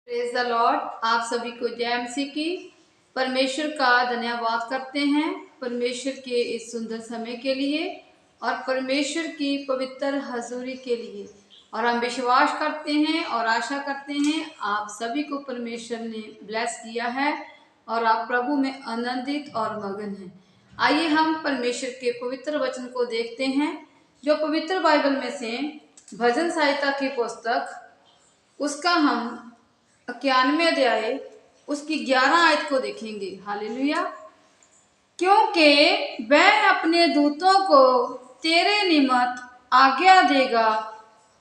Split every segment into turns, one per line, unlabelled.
Praise the Lord. आप सभी को जय मसीह की। परमेश्वर का धन्यवाद करते हैं परमेश्वर के इस सुंदर समय के लिए और परमेश्वर की पवित्र हजूरी के लिए। और हम विश्वास करते हैं और आशा करते हैं आप सभी को परमेश्वर ने ब्लेस किया है और आप प्रभु में आनंदित और मगन हैं। आइए हम परमेश्वर के पवित्र वचन को देखते हैं जो पवित्र बाइबल में से भजन संहिता की पुस्तक उसका हम 91 अध्याय उसकी 11 आयत को देखेंगे। हालेलुया। क्योंकि वह अपने दूतों को तेरे निमित्त आज्ञा देगा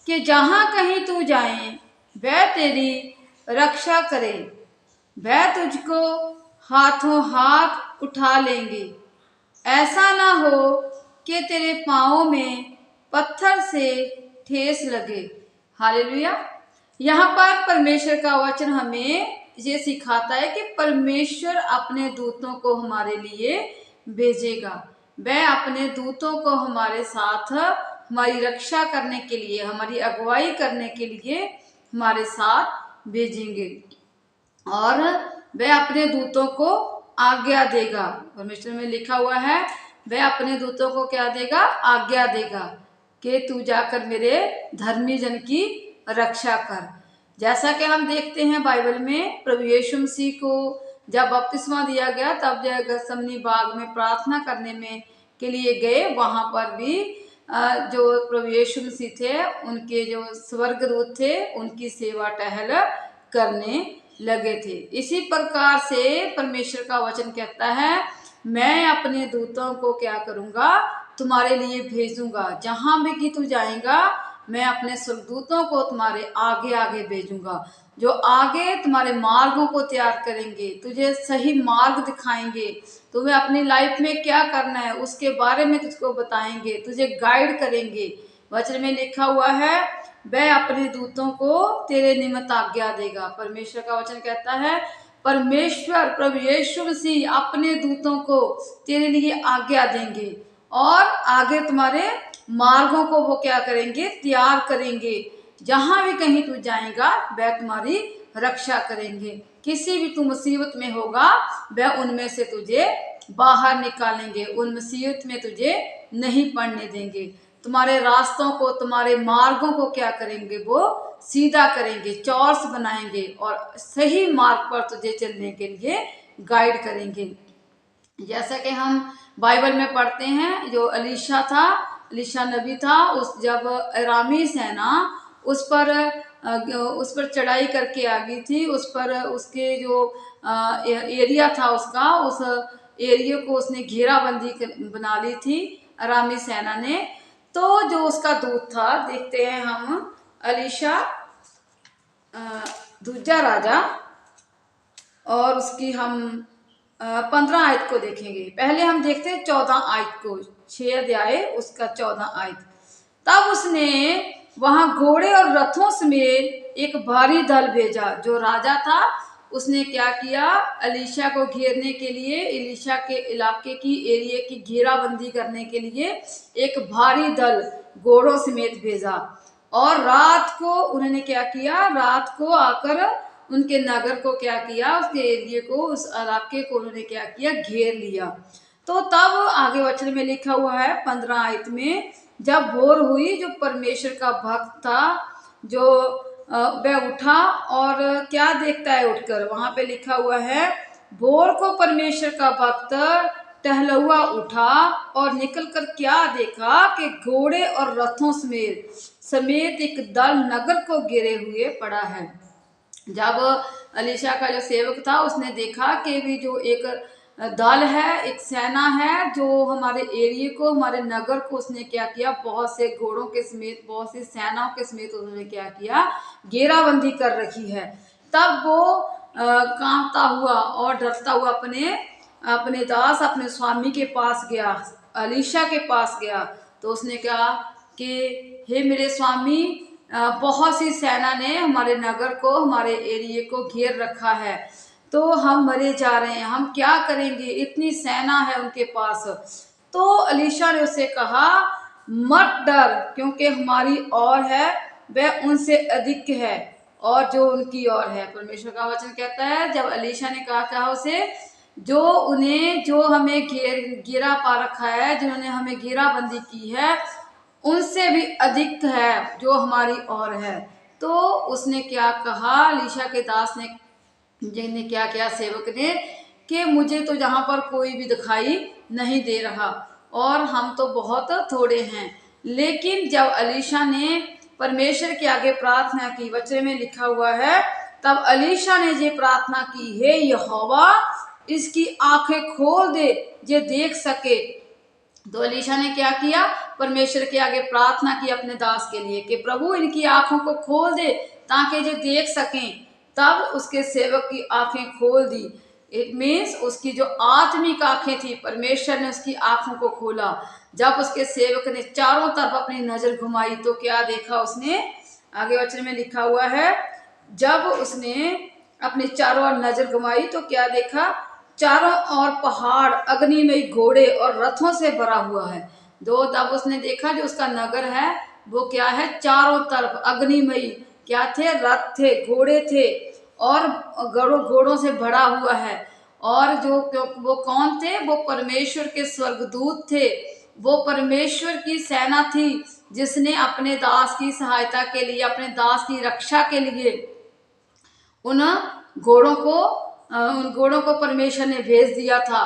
कि जहां कहीं तू जाए वह तेरी रक्षा करे। वह तुझको हाथों हाथ उठा लेंगे, ऐसा ना हो कि तेरे पाँवों में पत्थर से ठेस लगे। हालेलुया। यहाँ पर परमेश्वर का वचन हमें ये सिखाता है कि परमेश्वर अपने दूतों को हमारे लिए भेजेगा। वह अपने दूतों को हमारे साथ हमारी रक्षा करने के लिए, हमारी अगुवाई करने के लिए हमारे साथ भेजेंगे और वह अपने दूतों को आज्ञा देगा। परमेश्वर में लिखा हुआ है वह अपने दूतों को क्या देगा? आज्ञा देगा कि तू जाकर मेरे धर्मी जन की रक्षा कर। जैसा कि हम देखते हैं बाइबल में प्रभु यीशु मसीह को जब बपतिस्मा दिया गया तब जब गतसमनी बाग में प्रार्थना करने में के लिए गए, वहां पर भी जो प्रभु यीशु मसीह थे उनके जो स्वर्गदूत थे उनकी सेवा टहल करने लगे थे। इसी प्रकार से परमेश्वर का वचन कहता है मैं अपने दूतों को क्या करूंगा? तुम्हारे लिए भेजूंगा। जहां भी कि तू जाएगा मैं अपने स्वर्गदूतों को तुम्हारे आगे आगे भेजूंगा, जो आगे तुम्हारे मार्गों को तैयार करेंगे, तुझे सही मार्ग दिखाएंगे, तुम्हें अपनी लाइफ में क्या करना है उसके बारे में तुझको बताएंगे, तुझे गाइड करेंगे। वचन में लिखा हुआ है वह अपने दूतों को तेरे निमित्त आज्ञा देगा। परमेश्वर का वचन कहता है परमेश्वर प्रभु यीशु मसीह अपने दूतों को तेरे लिए आज्ञा देंगे और आगे तुम्हारे मार्गों को वो क्या करेंगे? तैयार करेंगे। जहां भी कहीं तू जाएगा वह तुम्हारी रक्षा करेंगे। किसी भी तू मुसीबत में होगा वह उनमें से तुझे बाहर निकालेंगे, उन मुसीबत में तुझे नहीं पड़ने देंगे। तुम्हारे रास्तों को, तुम्हारे मार्गों को क्या करेंगे? वो सीधा करेंगे, चौरस बनाएंगे और सही मार्ग पर तुझे चलने के लिए गाइड करेंगे। जैसा कि हम बाइबल में पढ़ते हैं जो एलीशा था, एलीशा नबी था, उस जब अरामी सेना उस पर चढ़ाई करके आ गई थी, उस पर उसके जो एरिया था उसका, उस एरिया को उसने घेराबंदी बना ली थी अरामी सेना ने। तो जो उसका दूत था, देखते हैं हम एलीशा दूजा राजा और उसकी हम 15 आयत को देखेंगे। पहले हम देखते हैं 14 आयत को, 6 अध्याय उसका 14 आयत। तब उसने वहां घोड़े और रथों समेत एक भारी दल भेजा। जो राजा था उसने क्या किया? एलीशा को घेरने के लिए, एलीशा के इलाके की एरिया की घेराबंदी करने के लिए एक भारी दल घोड़ों समेत भेजा और रात को उन्होंने क्या किया? रात को आकर उनके नगर को क्या किया? उसके एरिया को, उस इलाके को उन्होंने क्या किया? घेर लिया। तो तब आगे वचन में लिखा हुआ है 15 आयत में, जब भोर हुई जो परमेश्वर का भक्त था जो वह उठा और क्या देखता है उठकर? वहां पे लिखा हुआ है भोर को परमेश्वर का भक्त टहलुआ उठा और निकलकर क्या देखा कि घोड़े और रथों समेत एक दल नगर को घेरे हुए पड़ा है। जब एलीशा का जो सेवक था उसने देखा कि भी जो एक दल है, एक सेना है जो हमारे एरिया को, हमारे नगर को उसने क्या किया? बहुत से घोड़ों के समेत, बहुत सी सेनाओं के समेत उन्होंने क्या किया? घेराबंदी कर रखी है। तब वो कांपता हुआ और डरता हुआ अपने दास, अपने स्वामी के पास गया, एलीशा के पास गया। तो उसने कहा कि हे मेरे स्वामी, बहुत सी सेना ने हमारे नगर को, हमारे एरिया को घेर रखा है, तो हम मरे जा रहे हैं, हम क्या करेंगे? इतनी सेना है उनके पास। तो एलीशा ने उससे कहा मत डर, क्योंकि हमारी और है वह उनसे अधिक है। और जो उनकी ओर है। परमेश्वर का वचन कहता है, जब एलीशा ने कहा उसे, जो हमें घेरा पा रखा है, जिन्होंने हमें घेराबंदी की है, उनसे भी अधिक है जो हमारी ओर है। तो उसने क्या कहा, एलीशा के दास ने जिन्हें क्या किया, सेवक ने, कि मुझे तो जहाँ पर कोई भी दिखाई नहीं दे रहा और हम तो बहुत थोड़े हैं। लेकिन जब एलीशा ने परमेश्वर के आगे प्रार्थना की, वचन में लिखा हुआ है, तब एलीशा ने ये प्रार्थना की, हे यहोवा, इसकी आंखें खोल दे जे देख सके। तो एलीशा ने क्या किया, परमेश्वर के आगे प्रार्थना की अपने दास के लिए कि प्रभु इनकी आंखों को खोल दे ताकि जो देख सकें। तब उसके सेवक की आंखें खोल दी। इट मीन्स उसकी जो आत्मिक आंखें थी, परमेश्वर ने उसकी आंखों को खोला। जब उसके सेवक ने चारों तरफ अपनी नजर घुमाई तो क्या देखा उसने, आगे वचन में लिखा हुआ है, जब उसने अपनी चारों ओर नजर घुमाई तो क्या देखा, चारों ओर पहाड़, अग्निमय घोड़े और रथों से भरा हुआ है। तब उसने देखा जो उसका नगर है वो क्या है, चारों तरफ अग्निमय क्या थे, रथ थे, घोड़े थे और घोड़ों से भरा हुआ है। और वो कौन थे, वो परमेश्वर के स्वर्गदूत थे। वो परमेश्वर की सेना थी जिसने अपने दास की सहायता के लिए, अपने दास की रक्षा के लिए उन घोड़ों को परमेश्वर ने भेज दिया था।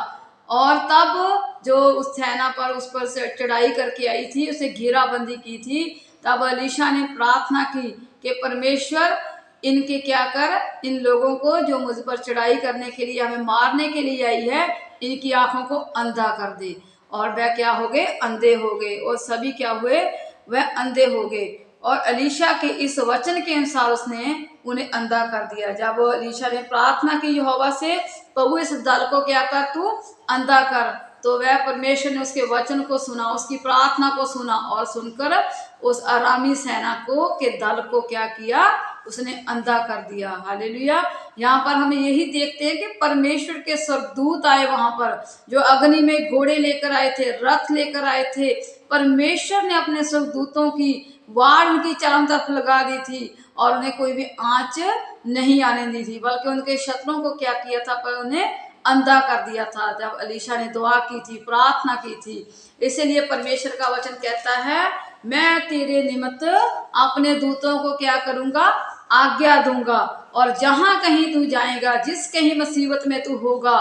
और तब जो उस सेना पर उस पर से चढ़ाई करके आई थी, उसे घेराबंदी की थी, तब एलीशा ने प्रार्थना की कि परमेश्वर इनके क्या कर, इन लोगों को जो मुझ पर चढ़ाई करने के लिए, हमें मारने के लिए आई है, इनकी आंखों को अंधा कर दे। और वह क्या हो गए, अंधे हो गए। और सभी क्या हुए, वह अंधे हो गए। और एलीशा के इस वचन के अनुसार उसने उन्हें अंधा कर दिया। जब वो एलीशा ने प्रार्थना की यहोवा से, प्रभु इस दल को क्या कर, तू अंधा कर, तो वह परमेश्वर ने उसके वचन को सुना, उसकी प्रार्थना को सुना और सुनकर उस अरामी सेना को के दल को क्या किया, उसने अंधा कर दिया। हालेलुया। यहाँ पर हम यही देखते हैं कि परमेश्वर के स्वर्गदूत आए वहां पर, जो अग्नि में घोड़े लेकर आए थे, रथ लेकर आए थे। परमेश्वर ने अपने स्वर्गदूतों की वार उनकी चारों तरफ लगा दी थी और उन्हें कोई भी आंच नहीं आने दी थी, बल्कि उनके शत्रुओं को क्या किया था, पर उन्हें अंधा कर दिया था जब एलीशा ने दुआ की थी, प्रार्थना की थी। इसीलिए परमेश्वर का वचन कहता है, मैं तेरे निमित्त अपने दूतों को क्या करूंगा, आज्ञा दूंगा, और जहां कहीं तू जाएगा, जिस कहीं मुसीबत में तू होगा,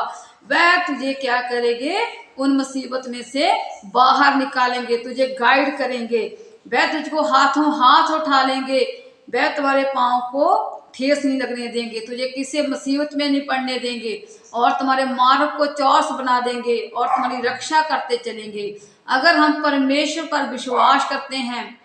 वह तुझे क्या करेंगे, उन मुसीबत में से बाहर निकालेंगे, तुझे गाइड करेंगे, वह तुझको हाथों हाथ उठा लेंगे, वह तुम्हारे पांव को ठेस नहीं लगने देंगे, तुझे किसी मुसीबत में नहीं पड़ने देंगे, और तुम्हारे मार्ग को चौस बना देंगे और तुम्हारी रक्षा करते चलेंगे। अगर हम परमेश्वर पर विश्वास करते हैं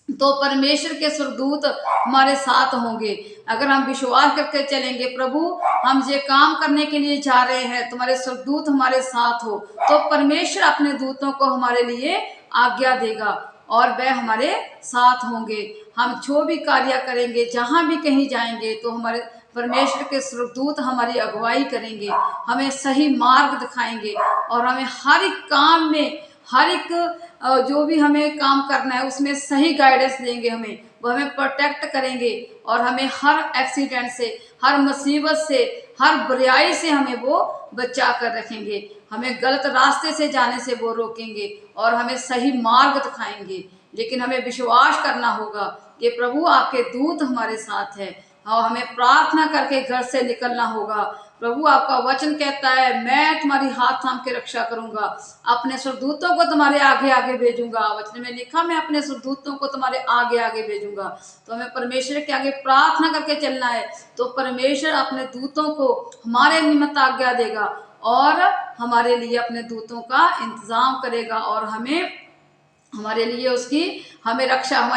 तो परमेश्वर के स्वर्गदूत हमारे साथ होंगे। अगर हम विश्वास करके चलेंगे, प्रभु हम ये काम करने के लिए जा रहे हैं, तुम्हारे स्वर्गदूत हमारे साथ हो, तो परमेश्वर अपने दूतों को हमारे लिए आज्ञा देगा और वह हमारे साथ होंगे। हम जो भी कार्य करेंगे, जहां भी कहीं जाएंगे, तो हमारे परमेश्वर के स्वर्गदूत हमारी अगुवाई करेंगे, हमें सही मार्ग दिखाएंगे और हमें हर एक काम में, हर एक जो भी हमें काम करना है उसमें सही गाइडेंस देंगे, वो हमें प्रोटेक्ट करेंगे और हमें हर एक्सीडेंट से, हर मुसीबत से, हर बुराई से हमें वो बचा कर रखेंगे, हमें गलत रास्ते से जाने से वो रोकेंगे और हमें सही मार्ग दिखाएंगे। लेकिन हमें विश्वास करना होगा कि प्रभु आपके दूत हमारे साथ है, और हमें प्रार्थना करके घर से निकलना होगा। प्रभु आपका वचन कहता है, मैं तुम्हारी हाथ थाम के रक्षा करूंगा, अपने स्वर्गदूतों को तुम्हारे आगे आगे भेजूंगा। वचन में लिखा, मैं अपने स्वर्गदूतों को तुम्हारे आगे आगे भेजूंगा। तो हमें परमेश्वर के आगे प्रार्थना करके चलना है, तो परमेश्वर अपने दूतों को हमारे निमित्त आज्ञा देगा और हमारे लिए अपने दूतों का इंतजाम करेगा और हमारे लिए हमारी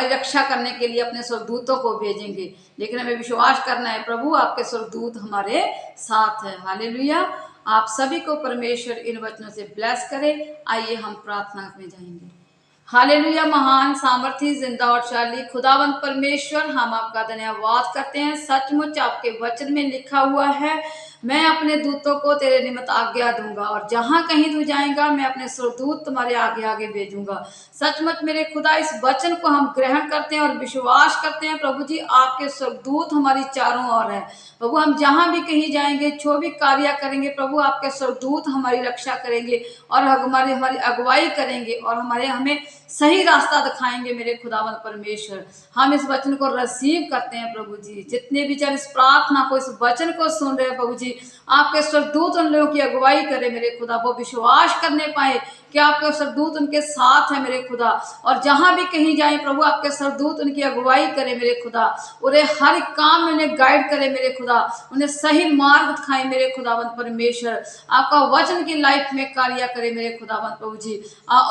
रक्षा करने के लिए अपने स्वर्गदूतों को भेजेंगे। लेकिन हमें विश्वास करना है, प्रभु आपके स्वर्गदूत हमारे साथ है। हालेलुया। आप सभी को परमेश्वर इन वचनों से ब्लेस करे। आइए हम प्रार्थना में जाएंगे। हालेलुया। महान, सामर्थी, जिंदा और शाली खुदावंद परमेश्वर, हम आपका धन्यवाद करते हैं। सचमुच आपके वचन में लिखा हुआ है, मैं अपने दूतों को तेरे निमित्त आज्ञा दूंगा और जहां कहीं तू जाएगा मैं अपने स्वरदूत तुम्हारे आगे आगे भेजूंगा। सचमुच मेरे खुदा, इस वचन को हम ग्रहण करते हैं और विश्वास करते हैं प्रभु जी, आपके स्वरदूत हमारी चारों ओर है। प्रभु, हम जहां भी कहीं जाएंगे, जो भी कार्य करेंगे प्रभु, आपके स्वरदूत हमारी रक्षा करेंगे और हमारी हमारी अगुवाई करेंगे और हमें सही रास्ता दिखाएंगे। मेरे खुदावंद परमेश्वर, हम इस वचन को रिसीव करते हैं प्रभु जी। जितने भी जन इस प्रार्थना को, इस वचन को सुन रहे हैं प्रभु जी, आपके स्वर्गदूत उन लोगों की अगुवाई करे मेरे खुदा, वो विश्वास करने पाए कि आपके स्वर्गदूत उनके साथ है मेरे खुदा, और जहां भी कहीं जाए प्रभु आपके स्वर्गदूत उनकी अगुवाई करे मेरे खुदा, उन्हें हर एक काम में उन्हें गाइड करे मेरे खुदा, उन्हें सही मार्ग दिखाए मेरे खुदावंद परमेश्वर। आपका वचन की लाइफ में कार्य करे मेरे खुदावंद प्रभु जी,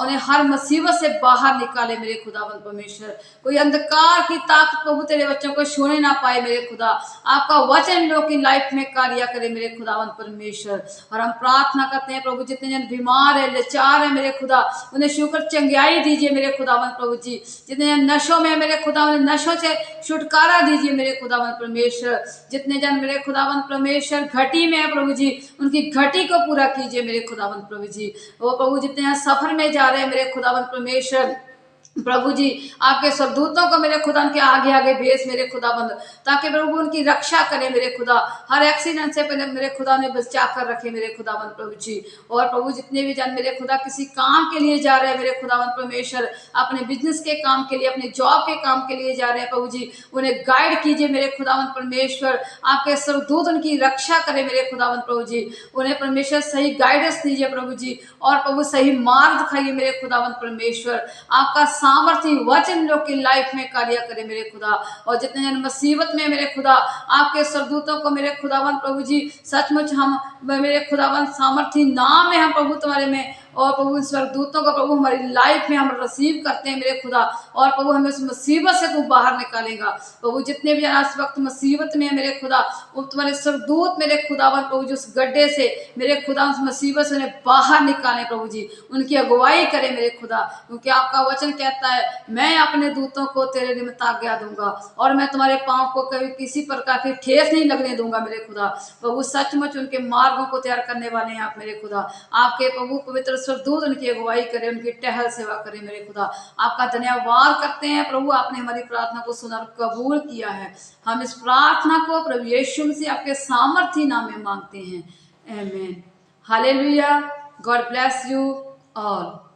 उन्हें हर मुसीबत से बाहर निकाले मेरे खुदावंद परमेश्वर। कोई अंधकार की ताकत प्रभु तेरे बच्चों को छूने ना पाए मेरे खुदा, आपका वचन लोग की लाइफ में कार्य करे मेरे खुदावंद परमेश्वर। और हम प्रार्थना करते हैं प्रभु, जितने जन बीमार है, लाचार है मेरे खुदा, उन्हें शुक्र चंगाई दीजिए मेरे खुदावंद प्रभु जी। जितने जन नशों में मेरे खुदा, उन्हें नशों से छुटकारा दीजिए मेरे खुदावंद परमेश्वर। जितने जन मेरे खुदावंद परमेश्वर घटी में है प्रभु जी, उनकी घटी को पूरा कीजिए मेरे खुदावंद प्रभु जी। वो प्रभु, जितने यहाँ सफर में जा रहे हैं मेरे खुदावंद परमेश्वर प्रभु जी, आपके स्वरदूतों को मेरे खुदा उनके आगे आगे भेज मेरे खुदाबंद, ताकि प्रभु उनकी रक्षा करे मेरे खुदा, हर एक्सीडेंट से पहले मेरे खुदा ने बचा कर रखे मेरे खुदाबंद प्रभु जी। और प्रभु, जितने भी जन मेरे खुदा किसी काम के लिए जा रहे हैं मेरे खुदाबंद परमेश्वर, अपने बिजनेस के काम के लिए, अपने जॉब के काम के लिए जा रहे हैं प्रभु जी, उन्हें गाइड कीजिए मेरे खुदाबंद परमेश्वर। आपके स्वरदूत उनकी रक्षा करे मेरे खुदाबंद प्रभु जी, उन्हें परमेश्वर सही गाइडेंस दीजिए प्रभु जी, और प्रभु सही मार्ग दिखाइए मेरे खुदाबंद परमेश्वर। आपका सामर्थ्य वचन लोग की लाइफ में कार्य करे मेरे खुदा। और जितने जन मुसीबत में मेरे खुदा, आपके स्वर्गदूतों को मेरे खुदावन प्रभु जी, सचमुच हम मेरे खुदावन सामर्थ्य नाम है हम प्रभु तुम्हारे में, और प्रभु इन स्वर्गदूतों का प्रभु हमारी लाइफ में हम रिसीव करते हैं मेरे खुदा। और प्रभु हमें उस मुसीबत से तू बाहर निकालेगा प्रभु। जितने भी इस वक्त मुसीबत में है मेरे खुदा, वो तुम्हारे स्वर्गदूत मेरे खुदावन प्रभु जी उस गड्ढे से मेरे खुदा, उस मुसीबत से उन्हें बाहर निकालें प्रभु जी, उनकी अगुवाई करें मेरे खुदा। क्योंकि आपका वचन कहता है, मैं अपने दूतों को तेरे निमित्त आज्ञा दूंगा और मैं तुम्हारे पांव को कभी किसी प्रकार की ठेस नहीं लगने दूंगा मेरे खुदा। प्रभु सचमुच उनके मार्गों को तैयार करने वाले हैं आप मेरे खुदा। आपके प्रभु पवित्र स्वर्गदूत उनकी अगुवाई करें, उनकी टहल सेवा करें मेरे खुदा। आपका धन्यवाद करते हैं प्रभु, आपने हमारी प्रार्थना को सुना और कबूल किया है। हम इस प्रार्थना को प्रभु यीशु मसीह आपके सामर्थी नाम में मांगते हैं, आमीन। Hallelujah. God bless you all.